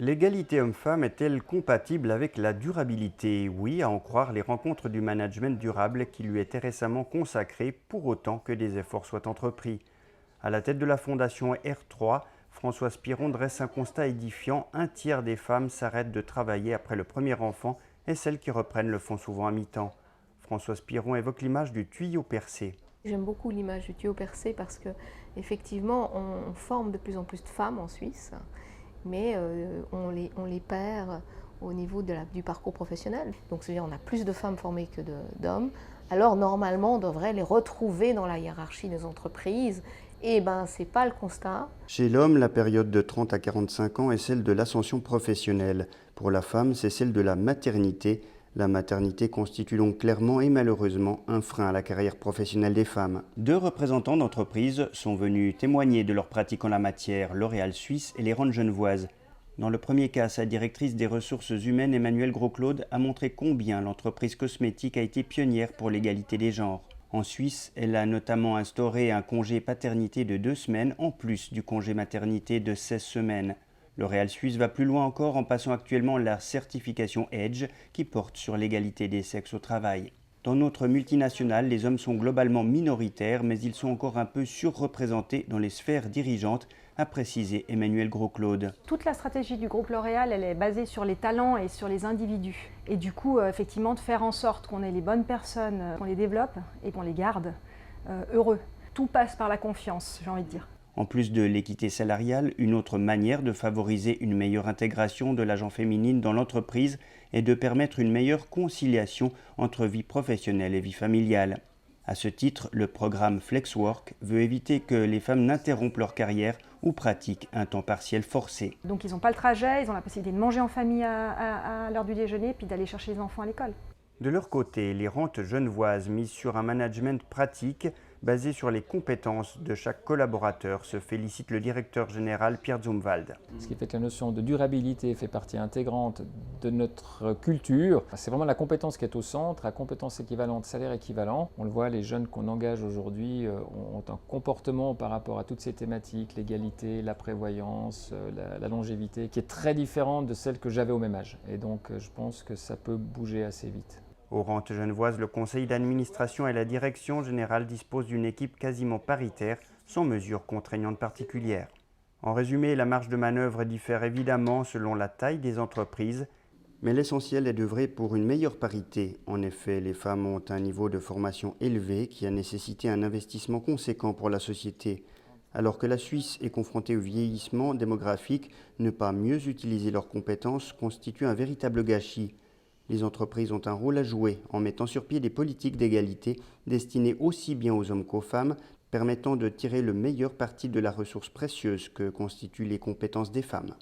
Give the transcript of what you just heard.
L'égalité homme-femme est-elle compatible avec la durabilité? Oui, à en croire les rencontres du management durable qui lui étaient récemment consacrées, pour autant que des efforts soient entrepris. À la tête de la fondation R3, Françoise Piron dresse un constat édifiant. Un tiers des femmes s'arrêtent de travailler après le premier enfant et celles qui reprennent le font souvent à mi-temps. Françoise Piron évoque l'image du tuyau percé. J'aime beaucoup l'image du tuyau percé parce que effectivement on forme de plus en plus de femmes en Suisse, mais on les perd au niveau du parcours professionnel. Donc c'est-à-dire on a plus de femmes formées que d'hommes. Alors normalement on devrait les retrouver dans la hiérarchie des entreprises. Et ben c'est pas le constat. Chez l'homme, la période de 30 à 45 ans est celle de l'ascension professionnelle. Pour la femme, c'est celle de la maternité. La maternité constitue donc clairement et malheureusement un frein à la carrière professionnelle des femmes. Deux représentants d'entreprises sont venus témoigner de leurs pratiques en la matière, L'Oréal Suisse et les Randes Genevoises. Dans le premier cas, sa directrice des ressources humaines, Emmanuelle Gros-Claude, a montré combien l'entreprise cosmétique a été pionnière pour l'égalité des genres. En Suisse, elle a notamment instauré un congé paternité de 2 semaines en plus du congé maternité de 16 semaines. L'Oréal Suisse va plus loin encore en passant actuellement la certification EDGE qui porte sur l'égalité des sexes au travail. Dans notre multinationale, les hommes sont globalement minoritaires, mais ils sont encore un peu surreprésentés dans les sphères dirigeantes, a précisé Emmanuelle Gros-Claude. Toute la stratégie du groupe L'Oréal, elle est basée sur les talents et sur les individus. Et du coup, effectivement, de faire en sorte qu'on ait les bonnes personnes, qu'on les développe et qu'on les garde heureux. Tout passe par la confiance, j'ai envie de dire. En plus de l'équité salariale, une autre manière de favoriser une meilleure intégration de l'agent féminine dans l'entreprise est de permettre une meilleure conciliation entre vie professionnelle et vie familiale. À ce titre, le programme FlexWork veut éviter que les femmes n'interrompent leur carrière ou pratiquent un temps partiel forcé. Donc ils n'ont pas le trajet, ils ont la possibilité de manger en famille à l'heure du déjeuner puis d'aller chercher les enfants à l'école. De leur côté, les Randes genevoises misent sur un management pratique basé sur les compétences de chaque collaborateur, se félicite le directeur général Pierre Zumwald. Ce qui fait que la notion de durabilité fait partie intégrante de notre culture. C'est vraiment la compétence qui est au centre, la compétence équivalente, salaire équivalent. On le voit, les jeunes qu'on engage aujourd'hui ont un comportement par rapport à toutes ces thématiques, l'égalité, la prévoyance, la longévité, qui est très différente de celle que j'avais au même âge. Et donc je pense que ça peut bouger assez vite. Aux Randes genevoises, le conseil d'administration et la direction générale disposent d'une équipe quasiment paritaire, sans mesures contraignantes particulières. En résumé, la marge de manœuvre diffère évidemment selon la taille des entreprises, mais l'essentiel est d'œuvrer pour une meilleure parité. En effet, les femmes ont un niveau de formation élevé qui a nécessité un investissement conséquent pour la société. Alors que la Suisse est confrontée au vieillissement démographique, ne pas mieux utiliser leurs compétences constitue un véritable gâchis. Les entreprises ont un rôle à jouer en mettant sur pied des politiques d'égalité destinées aussi bien aux hommes qu'aux femmes, permettant de tirer le meilleur parti de la ressource précieuse que constituent les compétences des femmes.